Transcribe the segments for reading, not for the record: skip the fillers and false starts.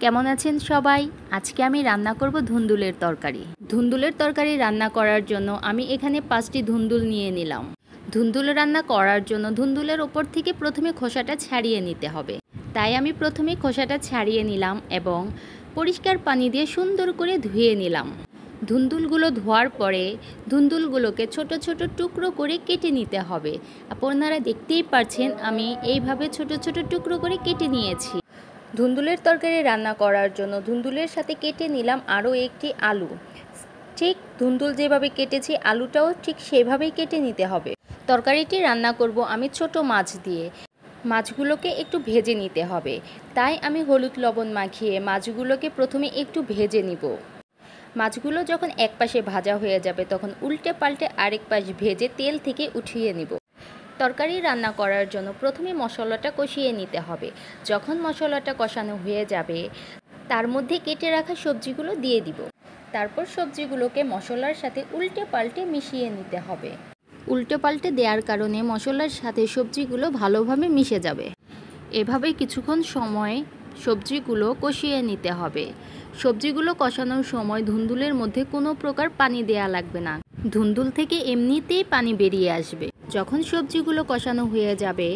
কেমন আছেন সবাই? আজকে আমি রান্না করব ধুন্দুলের তরকারি। ধুন্দুলের তরকারি রান্না করার জন্য আমি এখানে 5টি ধুন্দুল নিয়ে নিলাম। ধুন্দুল রান্না করার জন্য ধুন্দুলের ওপর থেকে প্রথমে খোসাটা ছাড়িয়ে নিতে হবে। তাই আমি প্রথমে খোসাটা ছাড়িয়ে নিলাম এবং পরিষ্কার পানি দিয়ে সুন্দর করে ধুয়ে নিলাম। ধুন্দুলগুলো ধোয়ার পরে ধুন্দুলগুলোকে ছোট ছোট টুকরো করে কেটে নিতে হবে। আপনারা দেখতেই পাচ্ছেন আমি এইভাবে ছোট ছোট টুকরো করে কেটে নিয়েছি। ধুন্দুলের তরকারি রান্না করার জন্য ধুন্দুলের সাথে কেটে নিলাম আরও একটি আলু। ঠিক ধুন্দুল যেভাবে কেটেছি আলুটাও ঠিক সেভাবেই কেটে নিতে হবে। তরকারিটি রান্না করব আমি ছোট মাছ দিয়ে। মাছগুলোকে একটু ভেজে নিতে হবে, তাই আমি হলুদ লবণ মাখিয়ে মাছগুলোকে প্রথমে একটু ভেজে নিব। মাছগুলো যখন এক পাশে ভাজা হয়ে যাবে তখন উল্টে পাল্টে আরেক পাশ ভেজে তেল থেকে উঠিয়ে নিব। তরকারি রান্না করার জন্য প্রথমে মশলাটা কষিয়ে নিতে হবে। যখন মশলাটা কষানো হয়ে যাবে তার মধ্যে কেটে রাখা সবজিগুলো দিয়ে দিব। তারপর সবজিগুলোকে মশলার সাথে উল্টে পাল্টে মিশিয়ে নিতে হবে। উল্টে পাল্টে দেওয়ার কারণে মশলার সাথে সবজিগুলো ভালোভাবে মিশে যাবে। এভাবে কিছুক্ষণ সময় সবজিগুলো কষিয়ে নিতে হবে। সবজিগুলো কষানোর সময় ধুন্দুলের মধ্যে কোনো প্রকার পানি দেয়া লাগবে না। ধুন্দুল থেকে এমনিতেই পানি বেরিয়ে আসবে। যখন সবজিগুলো কষানো হয়ে যাবে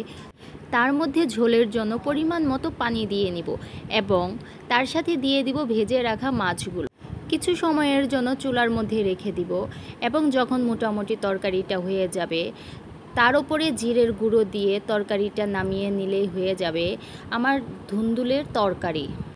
তার মধ্যে ঝোলের জন্য পরিমাণ মতো পানি দিয়ে নিব এবং তার সাথে দিয়ে দিব ভেজে রাখা মাছগুলো। কিছু সময়ের জন্য চুলার মধ্যে রেখে দিব এবং যখন মোটামুটি তরকারিটা হয়ে যাবে তার উপরে জিরের গুঁড়ো দিয়ে তরকারিটা নামিয়ে নিলেই হয়ে যাবে আমার ধুন্দুলের তরকারি।